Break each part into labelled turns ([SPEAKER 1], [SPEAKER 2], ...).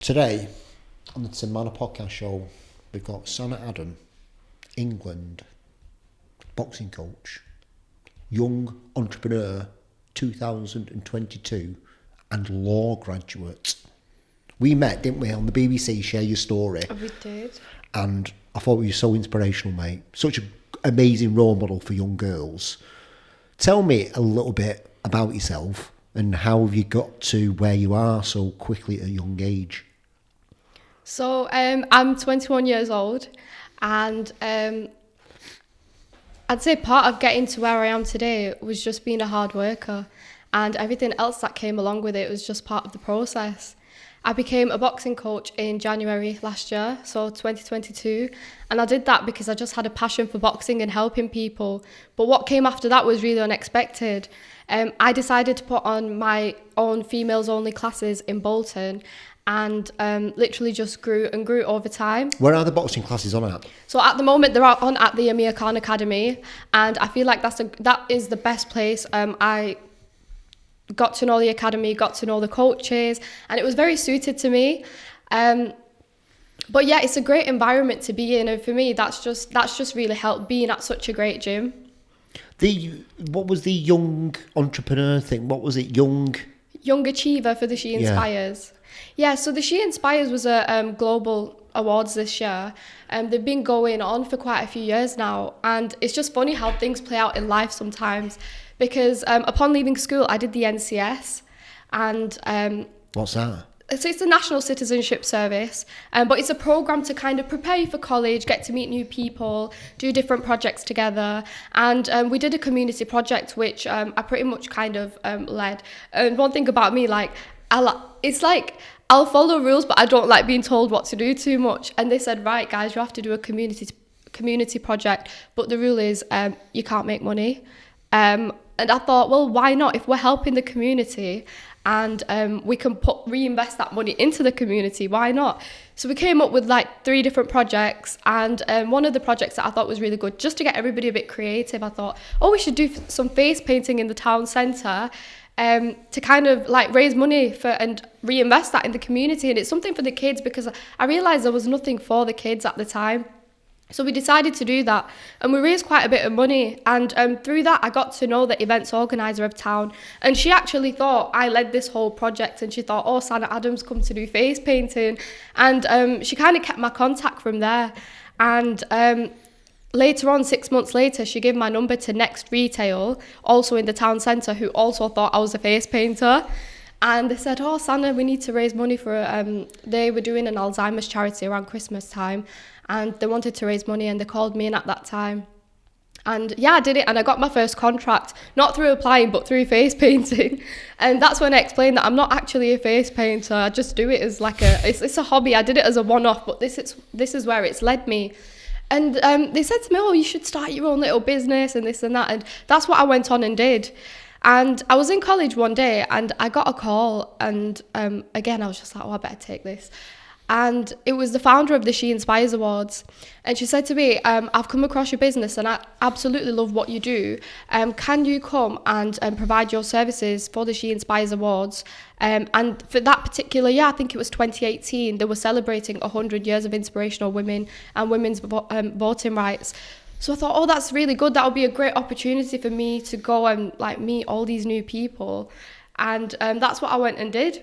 [SPEAKER 1] Today, on the Tim Marner Podcast Show, we've got Sannah Adam, England, boxing coach, young entrepreneur, 2022, and law graduate. We met, didn't we, on the BBC, Share Your Story.
[SPEAKER 2] We did.
[SPEAKER 1] And I thought you were so inspirational, mate. Such an amazing role model for young girls. Tell me a little bit about yourself and how have you got to where you are so quickly at a young age?
[SPEAKER 2] So I'm 21 years old, and I'd say part of getting to where I am today was just being a hard worker, and everything else that came along with it was just part of the process. I became a boxing coach in January last year, so 2022, and I did that because I just had a passion for boxing and helping people. But what came after that was really unexpected. I decided to put on my own females-only classes in Bolton, and literally just grew and grew over time.
[SPEAKER 1] Where are the boxing classes on at?
[SPEAKER 2] So at the moment they're on at the Amir Khan Academy, and I feel like that is the best place. I got to know the academy, got to know the coaches, and it was very suited to me. But yeah, it's a great environment to be in, and for me that's just really helped being at such a great gym.
[SPEAKER 1] What was the young entrepreneur thing? What was it? Young
[SPEAKER 2] Achiever for the She Inspires. Yeah, so the She Inspires was a global awards this year. They've been going on for quite a few years now, and it's just funny how things play out in life sometimes, because upon leaving school I did the NCS, and
[SPEAKER 1] what's that?
[SPEAKER 2] So it's the National Citizenship Service, but it's a programme to kind of prepare you for college, get to meet new people, do different projects together. And we did a community project, which I pretty much kind of led. And one thing about me, it's like I'll follow rules, but I don't like being told what to do too much. And they said, right, guys, you have to do a community project, but the rule is you can't make money. And I thought, well, why not? If we're helping the community, and we can reinvest that money into the community, why not? So we came up with 3 different projects, and one of the projects that I thought was really good, just to get everybody a bit creative, I thought, we should do some face painting in the town centre to kind of raise money and reinvest that in the community. And it's something for the kids, because I realised there was nothing for the kids at the time. So we decided to do that, and we raised quite a bit of money, and through that I got to know the events organiser of town, and she actually thought I led this whole project, and she thought, Sannah Adam's come to do face painting, and she kind of kept my contact from there. And later on, 6 months later, she gave my number to Next Retail, also in the town centre, who also thought I was a face painter. And they said, Sannah, we need to raise money for, they were doing an Alzheimer's charity around Christmas time, and they wanted to raise money, and they called me in at that time. And yeah, I did it, and I got my first contract, not through applying, but through face painting. And that's when I explained that I'm not actually a face painter. I just do it as it's a hobby. I did it as a one-off, but this is where it's led me. And they said to me, you should start your own little business and this and that. And that's what I went on and did. And I was in college one day, and I got a call, and again, I was just like, I better take this. And it was the founder of the She Inspires Awards. And she said to me, I've come across your business and I absolutely love what you do. Can you come and provide your services for the She Inspires Awards? And for that particular year, I think it was 2018, they were celebrating 100 years of inspirational women and women's voting rights. So I thought, that's really good. That would be a great opportunity for me to go and meet all these new people. And that's what I went and did.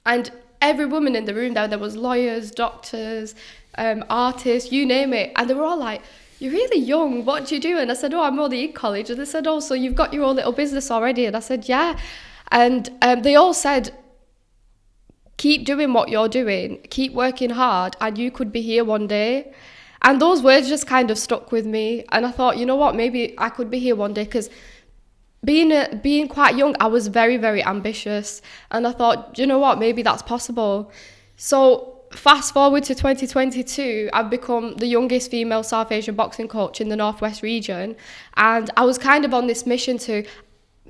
[SPEAKER 2] And every woman in the room there was lawyers, doctors, artists, you name it. And they were all like, you're really young, what do you do? And I said, I'm already in college. And they said, so you've got your own little business already? And I said, yeah. And they all said, keep doing what you're doing, keep working hard, and you could be here one day. And those words just kind of stuck with me. And I thought, you know what, maybe I could be here one day, because being quite young, I was very, very ambitious. And I thought, you know what, maybe that's possible. So fast forward to 2022, I've become the youngest female South Asian boxing coach in the Northwest region. And I was kind of on this mission to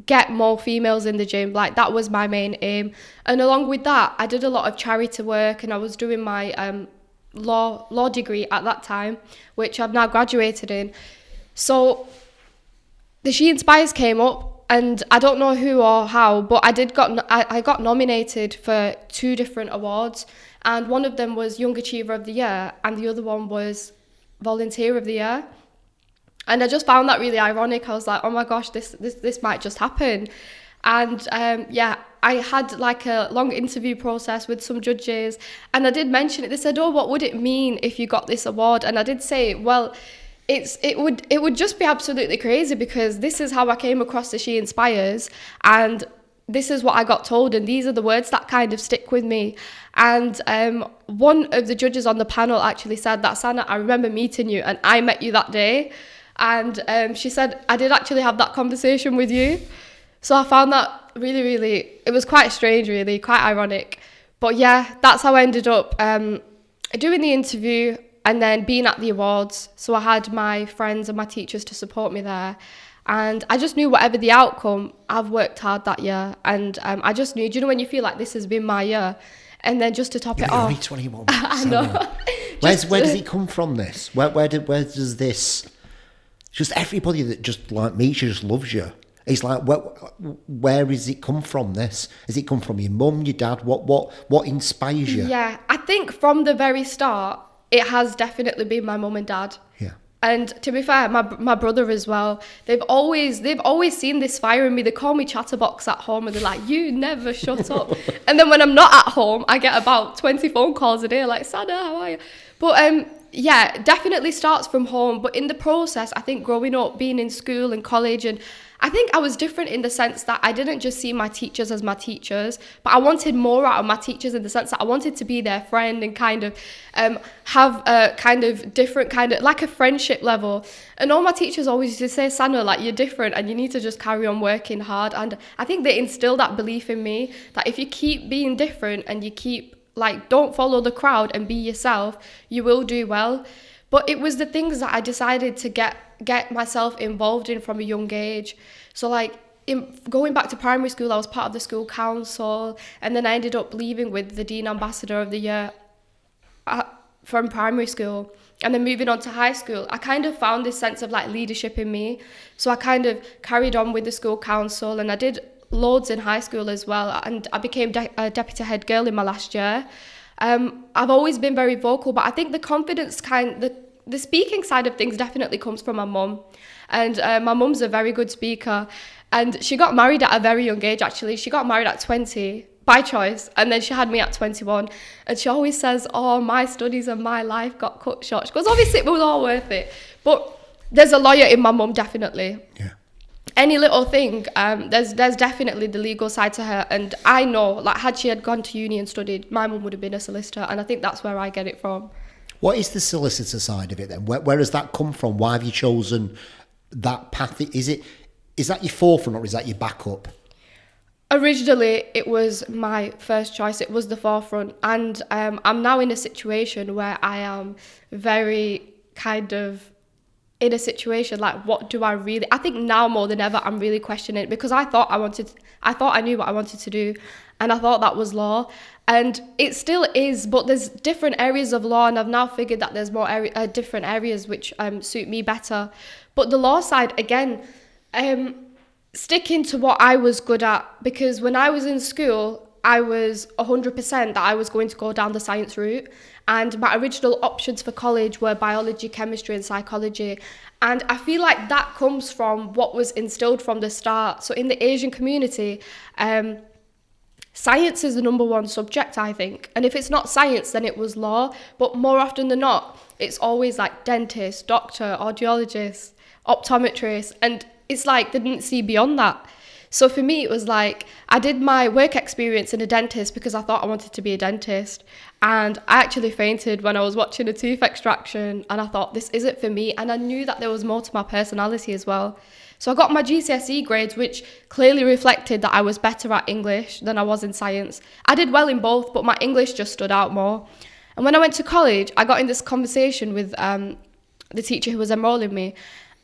[SPEAKER 2] get more females in the gym. That was my main aim. And along with that, I did a lot of charity work, and I was doing my law degree at that time, which I've now graduated in. So the She Inspires came up, and I don't know who or how, but I got nominated for 2 different awards. And one of them was Young Achiever of the Year, and the other one was Volunteer of the Year. And I just found that really ironic. I was like, oh my gosh, this might just happen. And I had like a long interview process with some judges, and I did mention it. They said, oh, what would it mean if you got this award? And I did say, well, it would just be absolutely crazy, because this is how I came across the She Inspires, and this is what I got told, and these are the words that kind of stick with me. And one of the judges on the panel actually said that, Sannah, I remember meeting you, and I met you that day. And she said, I did actually have that conversation with you. So I found that really, really, it was quite strange, really, quite ironic. But yeah, that's how I ended up doing the interview and then being at the awards. So I had my friends and my teachers to support me there. And I just knew whatever the outcome, I've worked hard that year. And I just knew, do you know when you feel like this has been my year? And then just to top it off.
[SPEAKER 1] You're only 21.
[SPEAKER 2] I know.
[SPEAKER 1] Where does it come from, this? Where does this... Just everybody that just like meets you just loves you. It's like, where is it come from, this? Has it come from your mum, your dad? What inspires you?
[SPEAKER 2] Yeah, I think from the very start, it has definitely been my mum and dad.
[SPEAKER 1] Yeah.
[SPEAKER 2] And to be fair, my brother as well. They've always seen this fire in me. They call me chatterbox at home, and they're like, you never shut up. And then when I'm not at home, I get about 20 phone calls a day like, Sannah, how are you? But yeah, definitely starts from home. But in the process, I think growing up, being in school and college, and I think I was different in the sense that I didn't just see my teachers as my teachers, but I wanted more out of my teachers in the sense that I wanted to be their friend and kind of have a kind of different kind of, like a friendship level. And all my teachers always used to say, Sannah, like, you're different and you need to just carry on working hard. And I think they instilled that belief in me that if you keep being different and you keep, like, don't follow the crowd and be yourself, you will do well. But it was the things that I decided to get myself involved in from a young age. So like going back to primary school, I was part of the school council, and then I ended up leaving with the Dean Ambassador of the Year from primary school. And then moving on to high school, I kind of found this sense of like leadership in me. So I kind of carried on with the school council, and I did loads in high school as well. And I became a deputy head girl in my last year. I've always been very vocal, but I think the confidence the speaking side of things definitely comes from my mum. And my mum's a very good speaker. And she got married at a very young age, actually. She got married at 20 by choice. And then she had me at 21. And she always says, oh, my studies and my life got cut short. She goes, obviously, it was all worth it. But there's a lawyer in my mum, definitely.
[SPEAKER 1] Yeah.
[SPEAKER 2] Any little thing, there's definitely the legal side to her. And I know, like, had she had gone to uni and studied, my mum would have been a solicitor. And I think that's where I get it from.
[SPEAKER 1] What is the solicitor side of it then? Where has that come from? Why have you chosen that path? Is that your forefront or is that your backup?
[SPEAKER 2] Originally, it was my first choice. It was the forefront. And I'm now in a situation where I am very kind of in a situation like, what do I really... I think now more than ever, I'm really questioning it, because I thought I knew what I wanted to do, and I thought that was law. And it still is, but there's different areas of law, and I've now figured that there's more different areas which suit me better. But the law side, again, sticking to what I was good at, because when I was in school, I was 100% that I was going to go down the science route. And my original options for college were biology, chemistry, and psychology. And I feel like that comes from what was instilled from the start. So in the Asian community, science is the number one subject, I think. And if it's not science, then it was law. But more often than not, it's always like dentist, doctor, audiologist, optometrist. And it's like they didn't see beyond that. So for me, it was like, I did my work experience in a dentist because I thought I wanted to be a dentist. And I actually fainted when I was watching a tooth extraction, and I thought, this isn't for me. And I knew that there was more to my personality as well. So I got my GCSE grades, which clearly reflected that I was better at English than I was in science. I did well in both, but my English just stood out more. And when I went to college, I got in this conversation with the teacher who was enrolling me.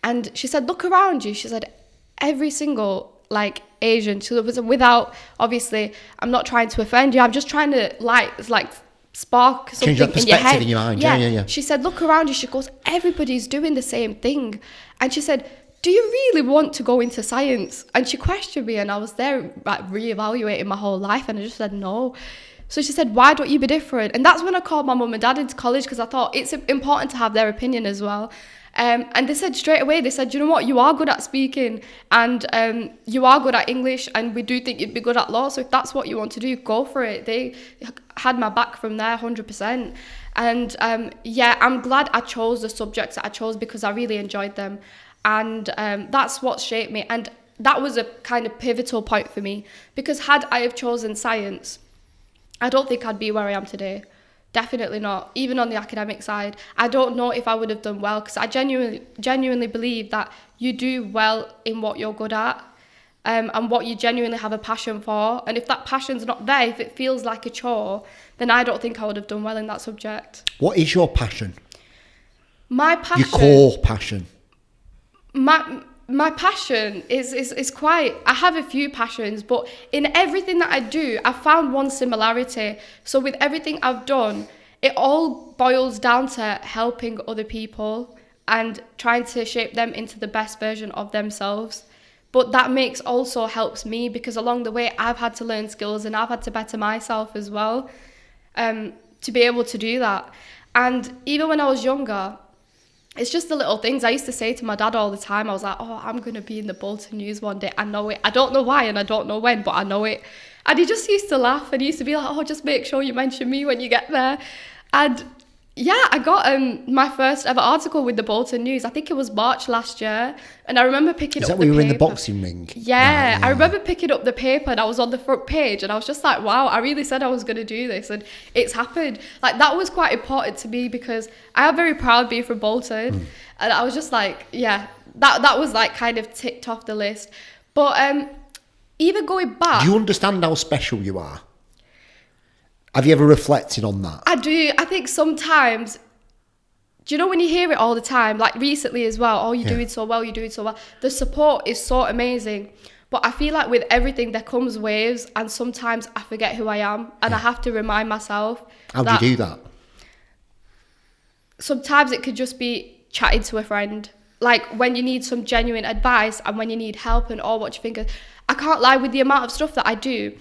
[SPEAKER 2] And she said, look around you. She said, every single like Asian, so it was without, obviously, I'm not trying to offend you, I'm just trying to like spark something in your head.
[SPEAKER 1] In your mind. Yeah.
[SPEAKER 2] She said, look around you. She goes, everybody's doing the same thing. And she said, do you really want to go into science? And she questioned me, and I was there like reevaluating my whole life, and I just said no. So she said, why don't you be different? And that's when I called my mum and dad into college, because I thought it's important to have their opinion as well. And they said straight away, they said, you know what, you are good at speaking, and you are good at English, and we do think you'd be good at law. So if that's what you want to do, go for it. They had my back from there 100%. And I'm glad I chose the subjects that I chose, because I really enjoyed them. And that's what shaped me. And that was a kind of pivotal point for me, because had I have chosen science, I don't think I'd be where I am today. Definitely not. Even on the academic side, I don't know if I would have done well, because I genuinely believe that you do well in what you're good at, and what you genuinely have a passion for. And if that passion's not there, if it feels like a chore, then I don't think I would have done well in that subject.
[SPEAKER 1] What is your passion?
[SPEAKER 2] My passion...
[SPEAKER 1] Your core passion?
[SPEAKER 2] My passion is quite... I have a few passions, but in everything that I do, I've found one similarity. So with everything I've done, it all boils down to helping other people and trying to shape them into the best version of themselves. But that also helps me, because along the way, I've had to learn skills and I've had to better myself as well, to be able to do that. And even when I was younger, it's just the little things. I used to say to my dad all the time, I was like, oh, I'm going to be in the Bolton News one day. I know it. I don't know why and I don't know when, but I know it. And he just used to laugh, and he used to be like, oh, just make sure you mention me when you get there. And yeah, I got my first ever article with the Bolton News. I think it was March last year. And I remember picking up the paper. Is that when you were in
[SPEAKER 1] the boxing ring?
[SPEAKER 2] Yeah, I remember picking up the paper, and I was on the front page, and I was just like, wow, I really said I was going to do this, and it's happened. Like, that was quite important to me, because I am very proud being from Bolton. And I was just like, yeah, that was like kind of ticked off the list. But even going back...
[SPEAKER 1] Do you understand how special you are? Have you ever reflected on that?
[SPEAKER 2] I do. I think sometimes, do you know when you hear it all the time, like recently as well, oh, you're doing so well, you're doing so well. The support is so amazing. But I feel like with everything, there comes waves, and sometimes I forget who I am, and I have to remind myself.
[SPEAKER 1] How do you do that?
[SPEAKER 2] Sometimes it could just be chatting to a friend. Like when you need some genuine advice and when you need help and all what you think of. I can't lie, with the amount of stuff that I do.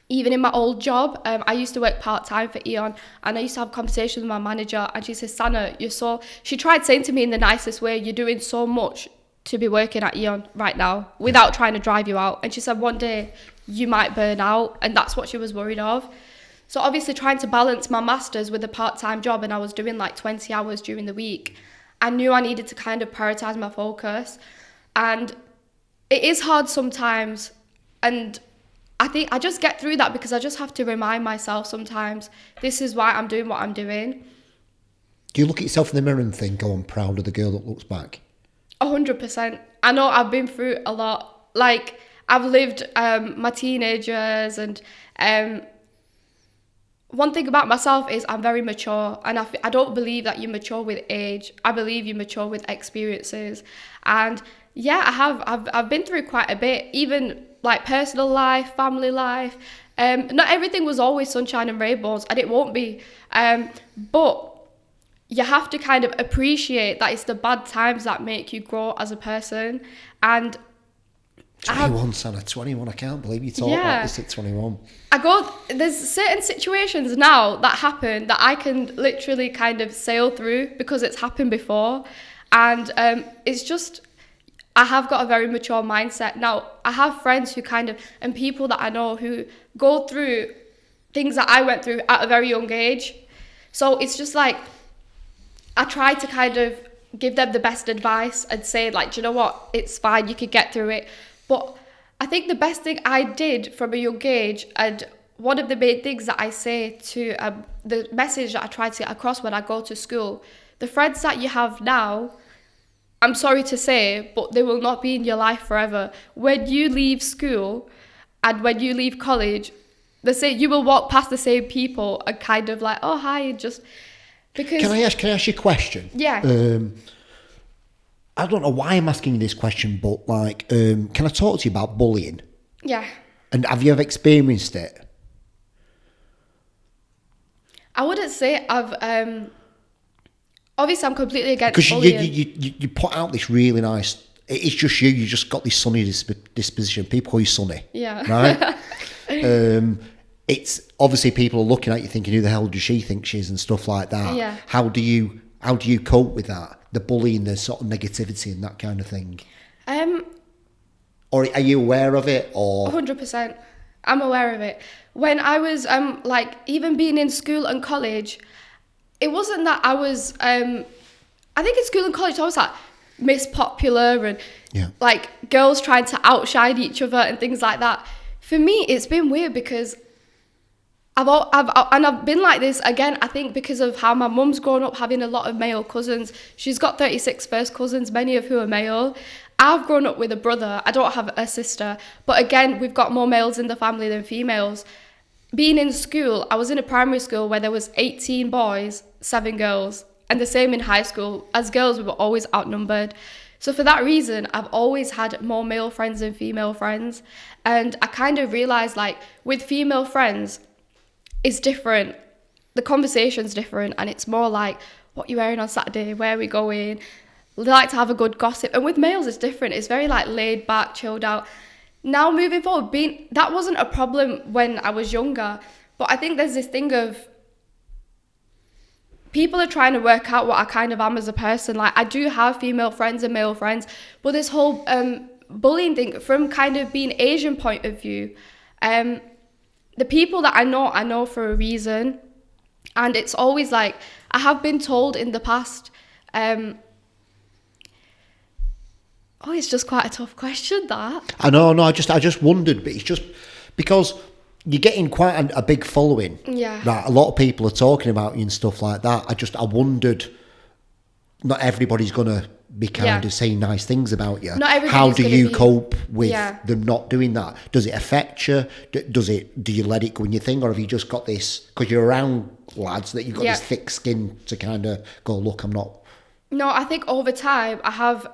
[SPEAKER 2] Even in my old job, I used to work part-time for Eon, and I used to have conversations with my manager, and she says, Sannah, she tried saying to me in the nicest way, you're doing so much to be working at Eon right now without trying to drive you out. And she said, one day you might burn out, and that's what she was worried of. So obviously trying to balance my master's with a part-time job, and I was doing like 20 hours during the week, I knew I needed to kind of prioritize my focus. And it is hard sometimes, and I think I just get through that because I just have to remind myself sometimes, this is why I'm doing what I'm doing.
[SPEAKER 1] Do you look at yourself in the mirror and think, oh, I'm proud of the girl that looks back?
[SPEAKER 2] 100%. I know I've been through a lot. Like, I've lived my teenage years, and one thing about myself is I'm very mature, and I don't believe that you mature with age. I believe you mature with experiences. And yeah, I've been through quite a bit, even like personal life, family life. Not everything was always sunshine and rainbows, and it won't be. But you have to kind of appreciate that it's the bad times that make you grow as a person. And
[SPEAKER 1] 21, Sannah, 21. I can't believe you talk like this at 21.
[SPEAKER 2] There's certain situations now that happen that I can literally kind of sail through because it's happened before. And it's just, I have got a very mature mindset. Now, I have friends who and people that I know who go through things that I went through at a very young age. So it's just like, I try to kind of give them the best advice and say, like, do you know what? It's fine, you could get through it. But I think the best thing I did from a young age, and one of the main things that I say to the message that I try to get across when I go to school, the friends that you have now, I'm sorry to say, but they will not be in your life forever. When you leave school and when you leave college, you will walk past the same people and kind of like, oh, hi, just because...
[SPEAKER 1] Can I ask you a question?
[SPEAKER 2] Yeah.
[SPEAKER 1] I don't know why I'm asking you this question, but like, can I talk to you about bullying?
[SPEAKER 2] Yeah.
[SPEAKER 1] And have you ever experienced it?
[SPEAKER 2] I wouldn't say I've... Obviously, I'm completely against bullying.
[SPEAKER 1] Because you put out this really nice... It's just you. You just got this sunny disposition. People call you Sunny.
[SPEAKER 2] Yeah.
[SPEAKER 1] Right? it's obviously people are looking at you thinking, who the hell does she think she is, and stuff like that.
[SPEAKER 2] Yeah.
[SPEAKER 1] How do you cope with that? The bullying, the sort of negativity and that kind of thing? Or are you aware of it? Or
[SPEAKER 2] 100%. I'm aware of it. When I was like even being in school and college, it wasn't that I was I think in school and college I was like Miss Popular and like girls trying to outshine each other and things like that. For me, it's been weird because I've been like this again, I think because of how my mum's grown up having a lot of male cousins. She's got 36 first cousins, many of who are male. I've grown up with a brother. I don't have a sister. But again, we've got more males in the family than females. Being in school, I was in a primary school where there was 18 boys, 7 girls. And the same in high school. As girls, we were always outnumbered. So for that reason, I've always had more male friends than female friends. And I kind of realised, like, with female friends, it's different. The conversation's different, and it's more like, what you wearing on Saturday? Where are we going? They like to have a good gossip. And with males, it's different. It's very like laid back, chilled out. Now moving forward, that wasn't a problem when I was younger. But I think there's this thing of people are trying to work out what I kind of am as a person. Like, I do have female friends and male friends, but this whole bullying thing, from kind of being Asian point of view, the people that I know for a reason. And it's always like, I have been told in the past, it's just quite a tough question, that.
[SPEAKER 1] I know, I just wondered, but it's just because you're getting quite a big following.
[SPEAKER 2] Yeah.
[SPEAKER 1] Right, a lot of people are talking about you and stuff like that. I wondered, not everybody's going to be kind of saying nice things about you. How do you cope with them not doing that? Does it affect you? Do you let it go in your thing, or have you just got this, because you're around lads, that you've got this thick skin to kind of go, look, I'm not.
[SPEAKER 2] No, I think over time I have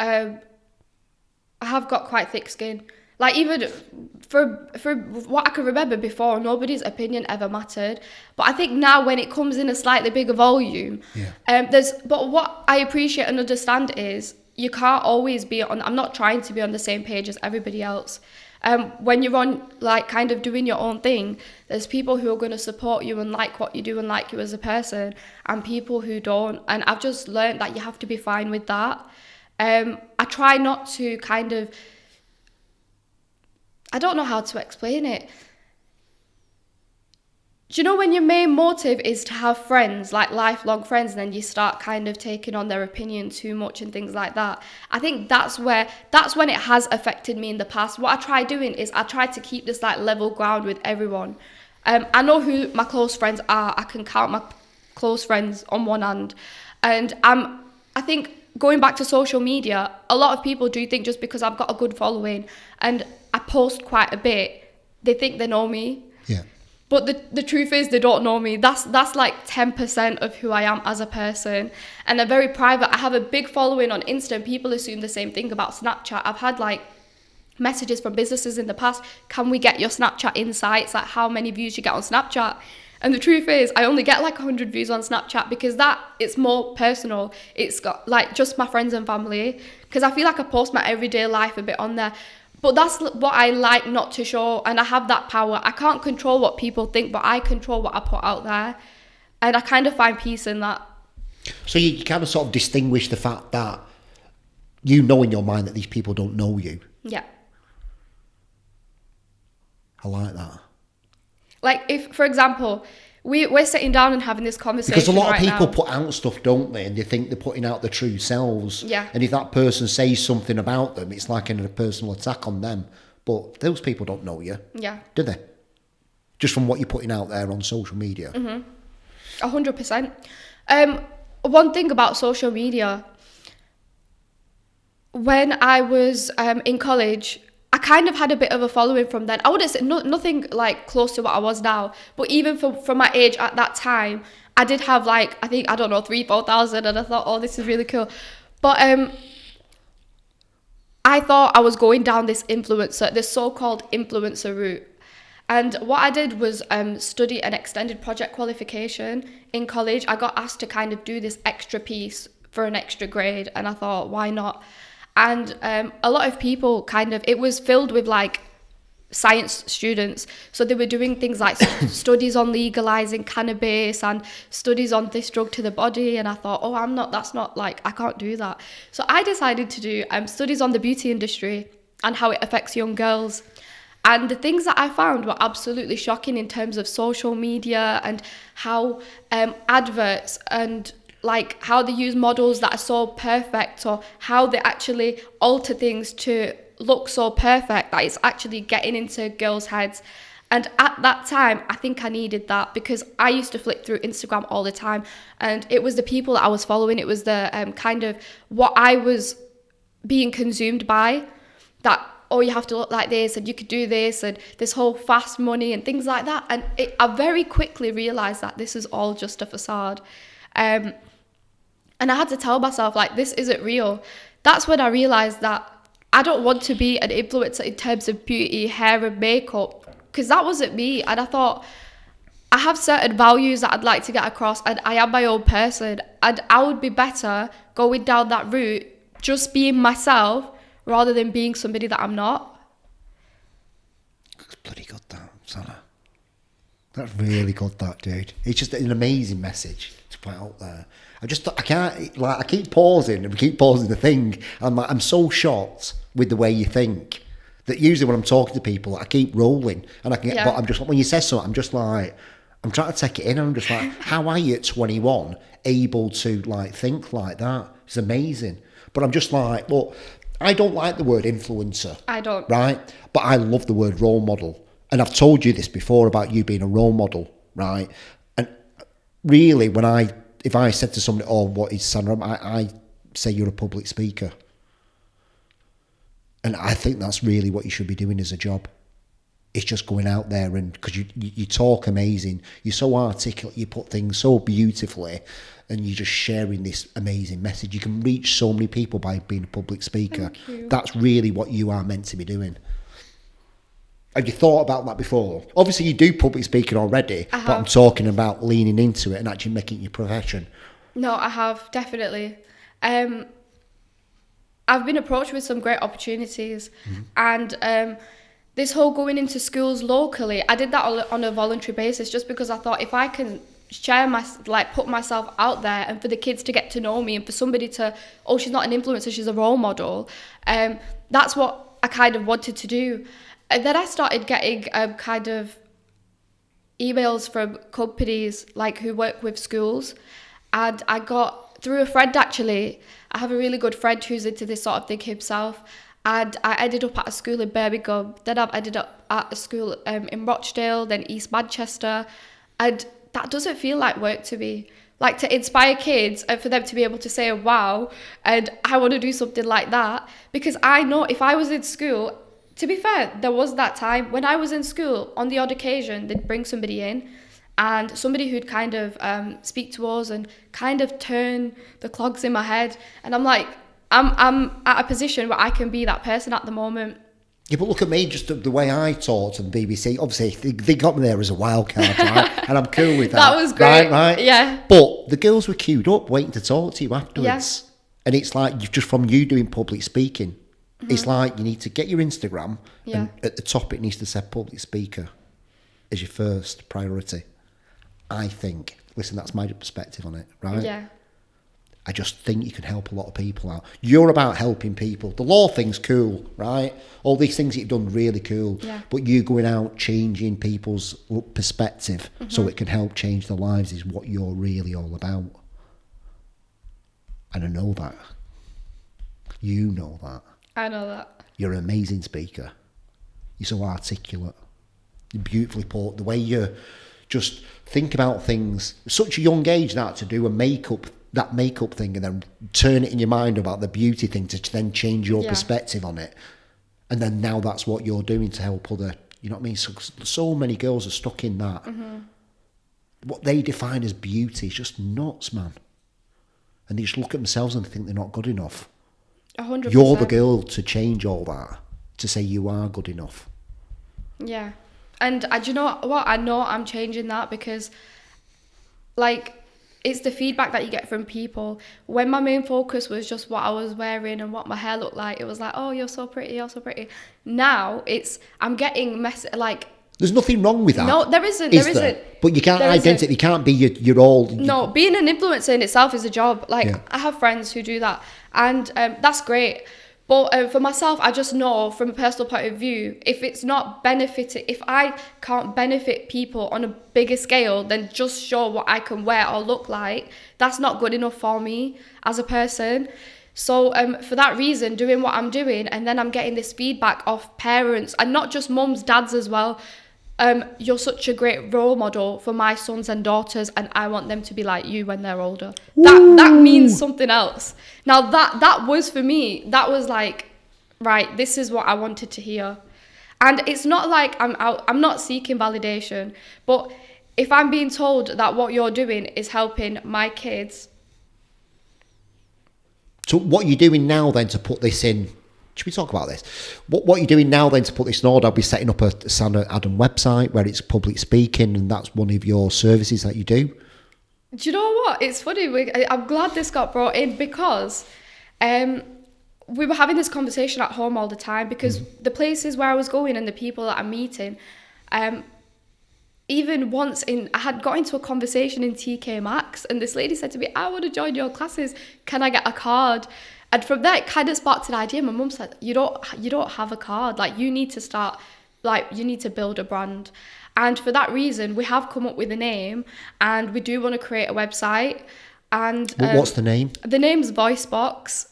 [SPEAKER 2] got quite thick skin. Like, even for what I can remember before, nobody's opinion ever mattered. But I think now, when it comes in a slightly bigger volume, but what I appreciate and understand is you can't always be on. I'm not trying to be on the same page as everybody else. When you're on, like, kind of doing your own thing, there's people who are going to support you and like what you do and like you as a person, and people who don't. And I've just learned that you have to be fine with that. I try not to kind of, I don't know how to explain it. Do you know when your main motive is to have friends, like lifelong friends, and then you start kind of taking on their opinion too much and things like that? I think that's when it has affected me in the past. What I try doing is I try to keep this like level ground with everyone. I know who my close friends are. I can count my close friends on one hand. And I think, going back to social media, a lot of people do think just because I've got a good following and I post quite a bit, they think they know me.
[SPEAKER 1] Yeah.
[SPEAKER 2] But the truth is, they don't know me. That's like 10% of who I am as a person. And they're very private. I have a big following on Insta, and people assume the same thing about Snapchat. I've had like messages from businesses in the past, can we get your Snapchat insights, like how many views you get on Snapchat? And the truth is, I only get like 100 views on Snapchat because it's more personal. It's got like just my friends and family, because I feel like I post my everyday life a bit on there. But that's what I like not to show, and I have that power. I can't control what people think, but I control what I put out there. And I kind of find peace in that.
[SPEAKER 1] So you kind of sort of distinguish the fact that you know in your mind that these people don't know you.
[SPEAKER 2] Yeah.
[SPEAKER 1] I like that.
[SPEAKER 2] Like, if, for example, we're sitting down and having this conversation
[SPEAKER 1] because a lot
[SPEAKER 2] right
[SPEAKER 1] of people
[SPEAKER 2] now.
[SPEAKER 1] put out stuff, don't they? And they think they're putting out their true selves.
[SPEAKER 2] Yeah.
[SPEAKER 1] And if that person says something about them, it's like a personal attack on them. But those people don't know you.
[SPEAKER 2] Yeah.
[SPEAKER 1] Do they? Just from what you're putting out there on social media.
[SPEAKER 2] 100%. One thing about social media, when I was in college, I kind of had a bit of a following from then. I wouldn't say nothing like close to what I was now, but even for my age at that time, I did have like, I think, 3,000-4,000, and I thought, oh, this is really cool. But I thought I was going down this so-called influencer route. And what I did was study an extended project qualification in college. I got asked to kind of do this extra piece for an extra grade, and I thought, why not? And a lot of people it was filled with like science students, so they were doing things like studies on legalizing cannabis and studies on this drug to the body, and I thought, that's not like, I can't do that. So I decided to do studies on the beauty industry and how it affects young girls. And the things that I found were absolutely shocking in terms of social media and how adverts and like how they use models that are so perfect, or how they actually alter things to look so perfect that it's actually getting into girls' heads. And at that time, I think I needed that, because I used to flick through Instagram all the time, and it was the people that I was following, it was the kind of what I was being consumed by, that, oh, you have to look like this and you could do this and this whole fast money and things like that. And I very quickly realised that this is all just a facade. And I had to tell myself, like, this isn't real. That's when I realised that I don't want to be an influencer in terms of beauty, hair and makeup, because that wasn't me. And I thought, I have certain values that I'd like to get across, and I am my own person, and I would be better going down that route, just being myself, rather than being somebody that I'm not.
[SPEAKER 1] That's bloody good, that, Sannah. That's really good, that, dude. It's just an amazing message to put out there. I keep pausing and we keep pausing the thing. I'm so shocked with the way you think that usually when I'm talking to people, I keep rolling and but I'm just, when you say something, I'm just like, I'm trying to take it in, and I'm just like, how are you at 21 able to like think like that? It's amazing. But I'm just like, look, I don't like the word influencer.
[SPEAKER 2] I don't.
[SPEAKER 1] Right? But I love the word role model. And I've told you this before about you being a role model, right? And really, if I said to somebody, oh, what is Sannah? I say you're a public speaker. And I think that's really what you should be doing as a job. It's just going out there, and because you talk amazing, you're so articulate, you put things so beautifully, and you're just sharing this amazing message. You can reach so many people by being a public speaker.
[SPEAKER 2] Thank you.
[SPEAKER 1] That's really what you are meant to be doing. Have you thought about that before? Obviously, you do public speaking already, but I'm talking about leaning into it and actually making it your profession.
[SPEAKER 2] No, I have, definitely. I've been approached with some great opportunities, and this whole going into schools locally, I did that on a voluntary basis, just because I thought, if I can share put myself out there, and for the kids to get to know me, and for somebody to, oh, she's not an influencer, she's a role model, that's what I kind of wanted to do. And then I started getting kind of emails from companies like who work with schools, and I got, through a friend actually, I have a really good friend who's into this sort of thing himself, and I ended up at a school in Birmingham, then I've ended up at a school in Rochdale, then East Manchester, and that doesn't feel like work to me. Like, to inspire kids and for them to be able to say, wow, and I want to do something like that, because I know if I was in school, to be fair, there was that time when I was in school, on the odd occasion, they'd bring somebody in, and somebody who'd kind of speak to us and kind of turn the clogs in my head. And I'm like, I'm at a position where I can be that person at the moment.
[SPEAKER 1] Yeah, but look at me, just the way I talked on BBC. Obviously, they got me there as a wild card, right? And I'm cool with that.
[SPEAKER 2] That was great.
[SPEAKER 1] Right?
[SPEAKER 2] Yeah.
[SPEAKER 1] But the girls were queued up waiting to talk to you afterwards.
[SPEAKER 2] Yeah.
[SPEAKER 1] And it's like, just from you doing public speaking, it's like you need to get your Instagram, and at the top it needs to say public speaker as your first priority. I think, listen, that's my perspective on it, right?
[SPEAKER 2] Yeah.
[SPEAKER 1] I just think you can help a lot of people out. You're about helping people. The law thing's cool, right? All these things that you've done, really cool.
[SPEAKER 2] Yeah.
[SPEAKER 1] But you going out changing people's perspective so it can help change their lives is what you're really all about. And I know that. You know that.
[SPEAKER 2] I know that.
[SPEAKER 1] You're an amazing speaker. You're so articulate. You're beautifully put. The way you just think about things, such a young age, that to do that makeup thing, and then turn it in your mind about the beauty thing to then change your perspective on it. And then now that's what you're doing to help other, you know what I mean? So many girls are stuck in that. What they define as beauty is just nuts, man. And they just look at themselves and think they're not good enough.
[SPEAKER 2] 100%.
[SPEAKER 1] You're the girl to change all that, to say you are good enough.
[SPEAKER 2] Yeah. And do you know what? I know I'm changing that, because, like, it's the feedback that you get from people. When my main focus was just what I was wearing and what my hair looked like, it was like, oh, you're so pretty, you're so pretty. Now I'm getting
[SPEAKER 1] there's nothing wrong with that.
[SPEAKER 2] No, there isn't.
[SPEAKER 1] But you can't identify. You can't be your all.
[SPEAKER 2] No, being an influencer in itself is a job. I have friends who do that, and that's great. But for myself, I just know from a personal point of view, if it's not benefiting, if I can't benefit people on a bigger scale than just show what I can wear or look like, that's not good enough for me as a person. So for that reason, doing what I'm doing, and then I'm getting this feedback of parents, and not just mums, dads as well. You're such a great role model for my sons and daughters, and I want them to be like you when they're older. That means something else. Now that was for me, that was like, right, this is what I wanted to hear. And it's not like I'm not seeking validation, but if I'm being told that what you're doing is helping my kids.
[SPEAKER 1] So what are you doing now then to put this in? Should we talk about this? What are you doing now then to put this in order? I'll be setting up a Sannah Adam website where it's public speaking, and that's one of your services that you do.
[SPEAKER 2] Do you know what? It's funny. I'm glad this got brought in because we were having this conversation at home all the time, because the places where I was going and the people that I'm meeting, even once I had got into a conversation in TK Maxx, and this lady said to me, I want to join your classes. Can I get a card? And from there, it kind of sparked an idea. My mum said, you don't have a card. Like, you need to start, you need to build a brand. And for that reason, we have come up with a name, and we do want to create a website. And
[SPEAKER 1] what's the name?
[SPEAKER 2] The name's Voicebox.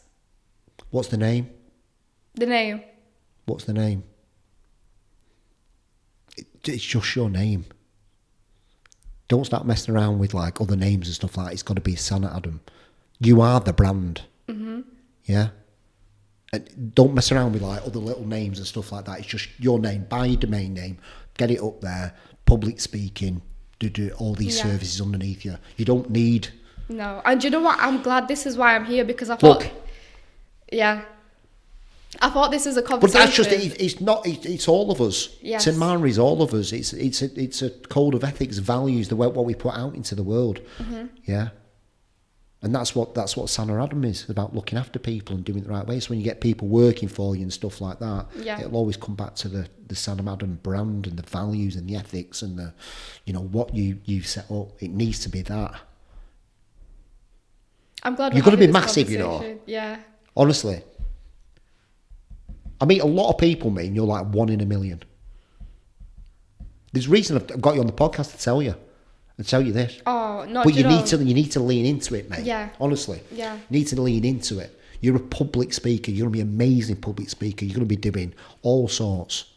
[SPEAKER 1] What's the name?
[SPEAKER 2] The name.
[SPEAKER 1] What's the name? It's just your name. Don't start messing around with like other names and stuff like that. It's got to be Sannah Adam. You are the brand. Mm-hmm. Yeah. And don't mess around with like other little names and stuff like that. It's just your name. Buy your domain name. Get it up there. Public speaking. Do all these services underneath you. You don't need.
[SPEAKER 2] No. And you know what? I'm glad this is why I'm here, because I thought. Look, I thought this is a conversation. But that's just
[SPEAKER 1] it's not. It's all of us.
[SPEAKER 2] Yes.
[SPEAKER 1] Tim Marner is all of us. It's a code of ethics, values, what we put out into the world. Mm-hmm. Yeah. And that's what Sannah Adam is about, looking after people and doing it the right way. So when you get people working for you and stuff like that, it'll always come back to the Sannah Adam brand and the values and the ethics and the, what you've set up. It needs to be that.
[SPEAKER 2] I'm glad
[SPEAKER 1] you're going to be massive,
[SPEAKER 2] Yeah.
[SPEAKER 1] Honestly. I meet a lot of people, and you're like 1 in a million. There's a reason I've got you on the podcast to tell you. And tell you this.
[SPEAKER 2] Oh, no.
[SPEAKER 1] But you need to lean into it, mate.
[SPEAKER 2] Yeah.
[SPEAKER 1] Honestly.
[SPEAKER 2] Yeah.
[SPEAKER 1] You need to lean into it. You're a public speaker. You're going to be an amazing public speaker. You're going to be doing all sorts.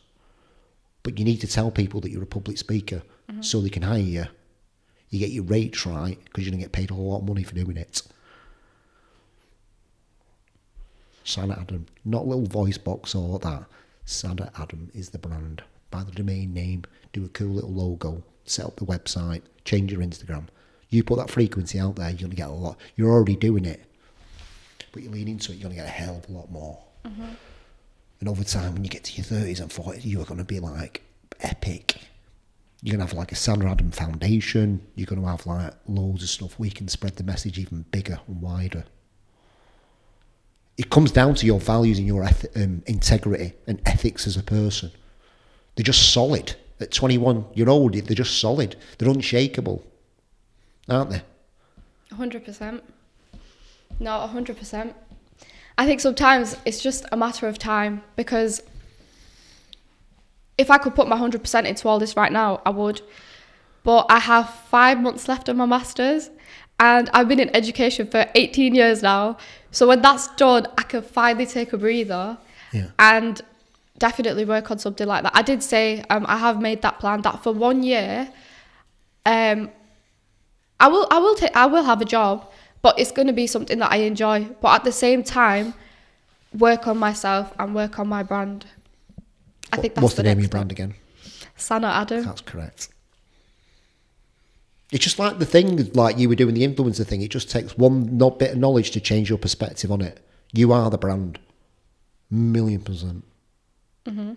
[SPEAKER 1] But you need to tell people that you're a public speaker so they can hire you. You get your rates right, because you're going to get paid a lot of money for doing it. Sannah Adam. Not a little voice box or that. Sannah Adam is the brand. Buy the domain name. Do a cool little logo. Set up the website, change your Instagram. You put that frequency out there, you're going to get a lot. You're already doing it. But you lean into it, you're going to get a hell of a lot more. Mm-hmm. And over time, when you get to your 30s and 40s, you are going to be like epic. You're going to have like a Sannah Adam Foundation. You're going to have like loads of stuff. We can spread the message even bigger and wider. It comes down to your values and your integrity and ethics as a person. They're just solid. At 21 year old, they're just solid. They're unshakable, aren't they?
[SPEAKER 2] 100%. No, 100%. I think sometimes it's just a matter of time, because if I could put my 100% into all this right now, I would. But I have 5 months left of my master's, and I've been in education for 18 years now. So when that's done, I can finally take a breather and definitely work on something like that. I did say I have made that plan that for 1 year, I will have a job, but it's going to be something that I enjoy. But at the same time, work on myself and work on my brand. I think that's
[SPEAKER 1] what's the name of your brand again?
[SPEAKER 2] Sannah Adam.
[SPEAKER 1] That's correct. It's just like the thing, like you were doing the influencer thing. It just takes one bit of knowledge to change your perspective on it. You are the brand, 1,000,000%. Mm-hmm.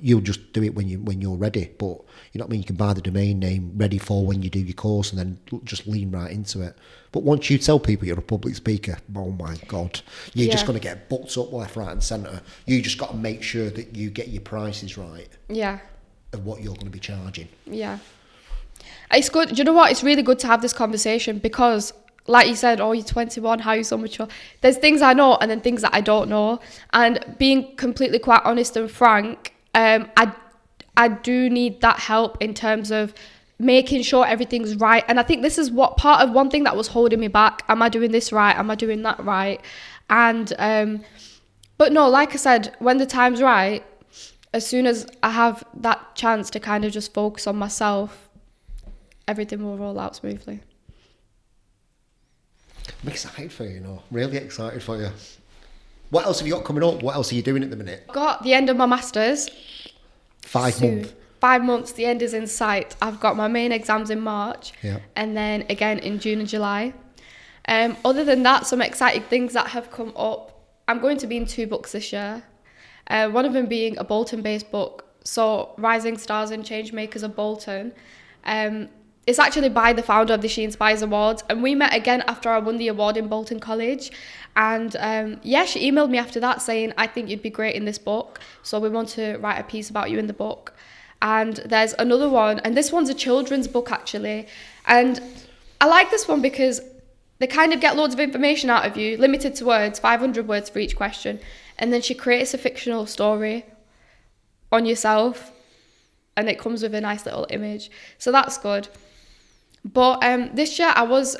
[SPEAKER 1] You'll just do it when you're ready. But you know what I mean? You can buy the domain name ready for when you do your course and then just lean right into it. But once you tell people you're a public speaker, oh my God, you're just going to get booked up left, right and centre. You just got to make sure that you get your prices right.
[SPEAKER 2] Yeah.
[SPEAKER 1] Of what you're going to be charging.
[SPEAKER 2] Yeah. It's good. Do you know what? It's really good to have this conversation because, like you said, oh, you're 21, how are you so mature? There's things I know and then things that I don't know. And being completely quite honest and frank, I do need that help in terms of making sure everything's right. And I think this is one thing that was holding me back. Am I doing this right? Am I doing that right? And, but no, like I said, when the time's right, as soon as I have that chance to kind of just focus on myself, everything will roll out smoothly.
[SPEAKER 1] I'm excited for you, really excited for you. What else have you got coming up? What else are you doing at the minute?
[SPEAKER 2] Got the end of my Masters.
[SPEAKER 1] 5 months.
[SPEAKER 2] 5 months, the end is in sight. I've got my main exams in March, and then again in June and July. Other than that, some exciting things that have come up. I'm going to be in 2 books this year. One of them being a Bolton-based book, so Rising Stars and Changemakers of Bolton. It's actually by the founder of the She Inspires Awards, and we met again after I won the award in Bolton College. And she emailed me after that saying, I think you'd be great in this book, so we want to write a piece about you in the book. And there's another one, and this one's a children's book actually. And I like this one because they kind of get loads of information out of you, limited to words, 500 words for each question. And then she creates a fictional story on yourself, and it comes with a nice little image. So that's good. But this year I was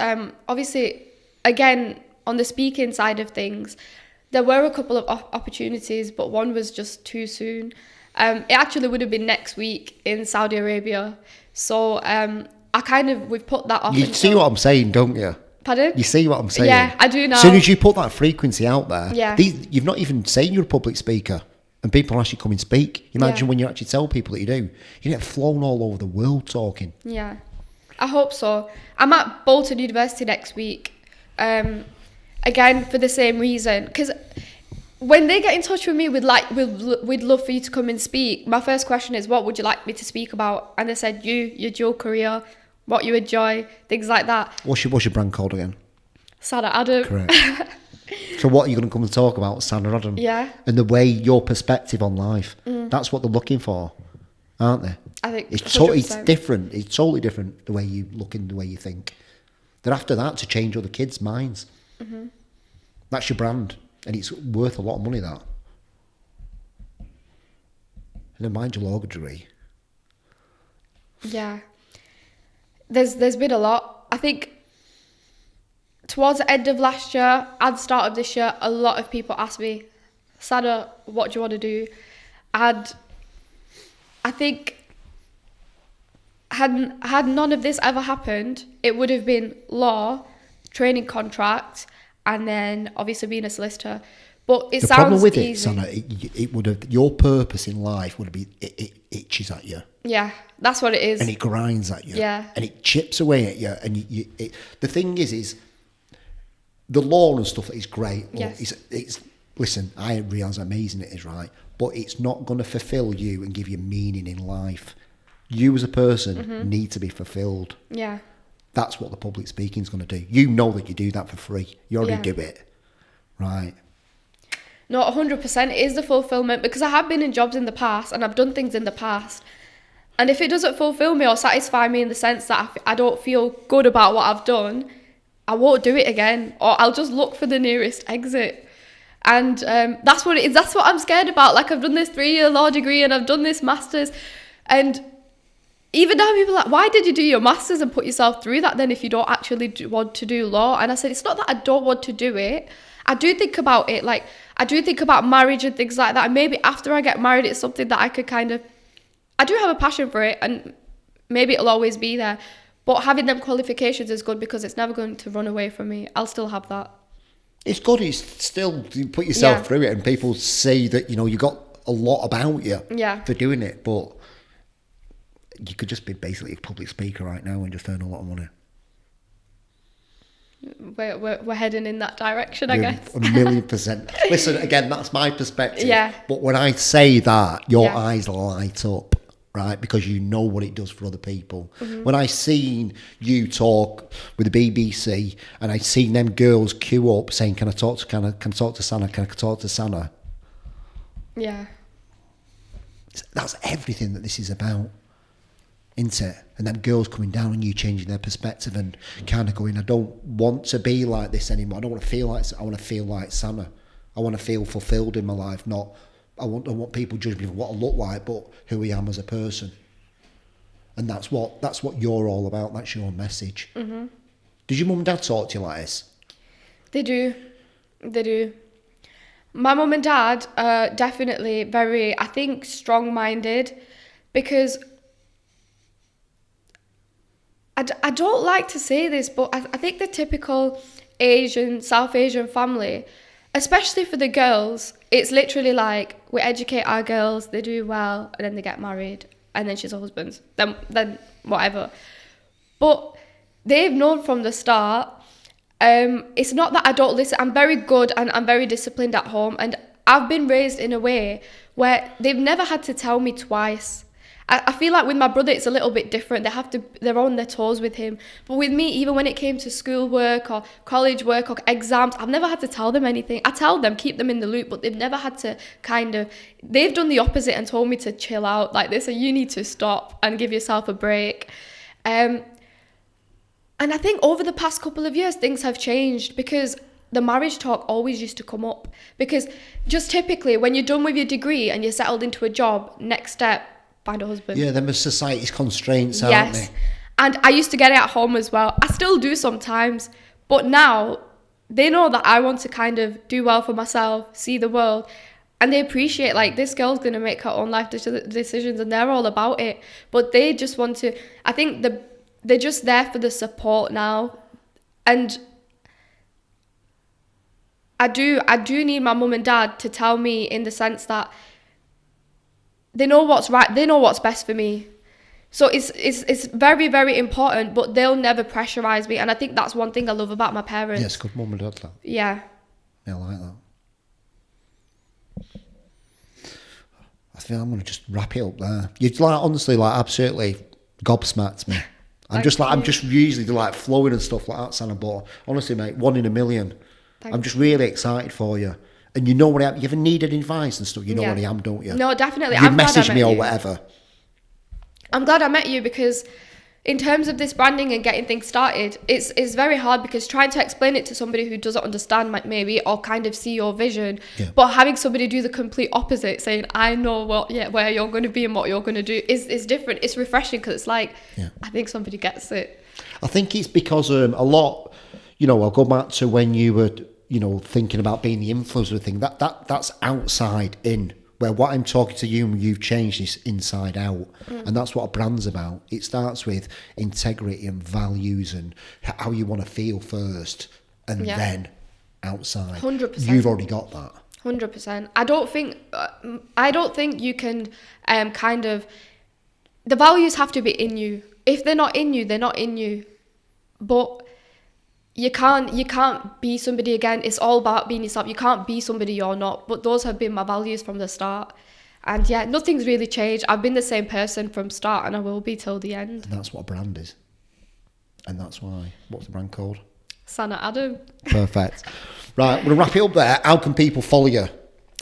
[SPEAKER 2] obviously, again, on the speaking side of things, there were a couple of opportunities, but one was just too soon. It actually would have been next week in Saudi Arabia. So we've put that off.
[SPEAKER 1] You see what I'm saying, don't you?
[SPEAKER 2] Pardon?
[SPEAKER 1] You see what I'm saying?
[SPEAKER 2] Yeah, I do now.
[SPEAKER 1] As soon as you put that frequency out there,
[SPEAKER 2] yeah.
[SPEAKER 1] You've not even saying you're a public speaker, and people actually come and speak. Imagine when you actually tell people that you do. You get flown all over the world talking.
[SPEAKER 2] Yeah, I hope so. I'm at Bolton University next week, again for the same reason. Because when they get in touch with me we'd love for you to come and speak, my first question is, what would you like me to speak about? And they said your dual career, what you enjoy, things like that.
[SPEAKER 1] What's your brand called again?
[SPEAKER 2] Sannah Adam.
[SPEAKER 1] Correct. So what are you going to come and talk about, Sannah Adam?
[SPEAKER 2] Yeah.
[SPEAKER 1] And the way, your perspective on life. That's what they're looking for, aren't they?
[SPEAKER 2] I think
[SPEAKER 1] it's different. It's totally different, the way you look and the way you think. They're after that to change other kids' minds. Mm-hmm. That's your brand, and it's worth a lot of money, that. And a mind your law degree.
[SPEAKER 2] Yeah. There's been a lot. I think towards the end of last year and start of this year, a lot of people asked me, Sannah, what do you want to do? And I think had none of this ever happened, it would have been law, training contract, and then obviously being a solicitor. But it sounds easy. The problem with it, Sannah, it would have, your purpose in life would have been, it itches at you. Yeah, that's what it is. And it grinds at you. Yeah. And it chips away at you. And the thing is the law and stuff is great. Yes. It's listen, I realise how amazing it is, right? But it's not going to fulfil you and give you meaning in life. You as a person need to be fulfilled. Yeah. That's what the public speaking is going to do. You know that you do that for free. You already do it. Right. No, 100% it is the fulfillment, because I have been in jobs in the past and I've done things in the past. And if it doesn't fulfill me or satisfy me in the sense that I don't feel good about what I've done, I won't do it again, or I'll just look for the nearest exit. And that's what it is. That's what I'm scared about. Like, I've done this 3-year law degree and I've done this master's. And even now people are like, why did you do your master's and put yourself through that then if you don't actually want to do law? And I said, it's not that I don't want to do it. I do think about it. Like, I do think about marriage and things like that. And maybe after I get married, it's something that I could kind of... I do have a passion for it, and maybe it'll always be there. But having them qualifications is good because it's never going to run away from me. I'll still have that. It's good. It's still, you put yourself through it, and people say that, you know, you got a lot about you for doing it. But you could just be basically a public speaker right now and just earn a lot of money. we're heading in that direction, I guess.
[SPEAKER 1] 1,000,000%. Listen, again, that's my perspective.
[SPEAKER 2] Yeah.
[SPEAKER 1] But when I say that, your
[SPEAKER 2] Yeah.
[SPEAKER 1] eyes light up, right? Because you know what it does for other people. When I seen you talk with the BBC and I seen them girls queue up saying, can I talk to Sannah? Can I talk to Sannah?
[SPEAKER 2] Yeah.
[SPEAKER 1] That's everything that this is about, isn't it? And then girls coming down and you changing their perspective and kind of going, I don't want to be like this anymore. I don't want to feel like, I want to feel like Sannah. I want to feel fulfilled in my life, not, I want people to judge me for what I look like, but who I am as a person. And that's what you're all about. That's your message. Mm-hmm. Did your mum and dad talk to you like this?
[SPEAKER 2] They do. My mum and dad are definitely very, I think, strong-minded, because I don't like to say this, but I think the typical South Asian family, especially for the girls, it's literally like, we educate our girls, they do well, and then they get married, and then she's a husband, then whatever. But they've known from the start, it's not that I don't listen. I'm very good and I'm very disciplined at home, and I've been raised in a way where they've never had to tell me twice. I feel like with my brother it's a little bit different. They're on their toes with him. But with me, even when it came to school work or college work or exams, I've never had to tell them anything. I tell them, keep them in the loop, but they've never had to they've done the opposite and told me to chill out. Like, they say, you need to stop and give yourself a break. And I think over the past couple of years, things have changed, because the marriage talk always used to come up. Because just typically, when you're done with your degree and you're settled into a job, next step, find a husband.
[SPEAKER 1] Yeah, them are society's constraints, aren't they?
[SPEAKER 2] And I used to get it at home as well. I still do sometimes. But now, they know that I want to kind of do well for myself, see the world. And they appreciate, like, this girl's going to make her own life decisions, and they're all about it. But they just want to, I think they're just there for the support now. And I do need my mum and dad to tell me, in the sense that they know what's right, they know what's best for me. So it's very, very important, but they'll never pressurize me. And I think that's one thing I love about my parents.
[SPEAKER 1] Yes, good mum and dad, that.
[SPEAKER 2] Yeah.
[SPEAKER 1] Yeah, I like that. I think I'm going to just wrap it up there. You'd honestly, absolutely gobsmacked me. I'm just usually flowing and stuff like that, Sannah, but honestly, mate, 1 in a million. I'm just really excited for you. And you know what I am. You ever needed advice and stuff, you know what I am, don't you?
[SPEAKER 2] No, definitely.
[SPEAKER 1] You message me or whatever.
[SPEAKER 2] I'm glad I met you, because in terms of this branding and getting things started, it's very hard, because trying to explain it to somebody who doesn't understand, maybe, or kind of see your vision, but having somebody do the complete opposite, saying, I know where you're going to be and what you're going to do, is different. It's refreshing, because it's like, I think somebody gets it.
[SPEAKER 1] I think it's because a lot, I'll go back to when you were, thinking about being the influencer thing, that's outside in. Where what I'm talking to you and you've changed is inside out. And that's what a brand's about. It starts with integrity and values and how you want to feel first, and then outside.
[SPEAKER 2] 100%.
[SPEAKER 1] You've already got that.
[SPEAKER 2] 100%. I don't think you can the values have to be in you. If they're not in you, they're not in you. But you can't be somebody again. It's all about being yourself. You can't be somebody you're not. But those have been my values from the start. And nothing's really changed. I've been the same person from start, and I will be till the end.
[SPEAKER 1] And that's what a brand is. And that's why. What's the brand called?
[SPEAKER 2] Sannah Adam.
[SPEAKER 1] Perfect. Right, we're going to wrap it up there. How can people follow you?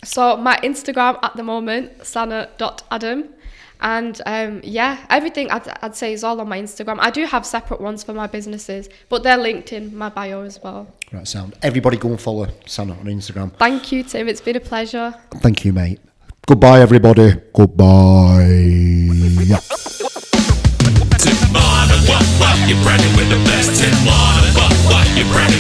[SPEAKER 2] So my Instagram at the moment, sannah.adam. And everything I'd say is all on my Instagram. I do have separate ones for my businesses, but they're linked in my bio as well.
[SPEAKER 1] Right, sound. Everybody go and follow Sannah on Instagram.
[SPEAKER 2] Thank you, Tim. It's been a pleasure.
[SPEAKER 1] Thank you, mate. Goodbye, everybody. Goodbye.
[SPEAKER 3] Tim Marner, what? You're branding with the best. Tim Marner, what? You're branding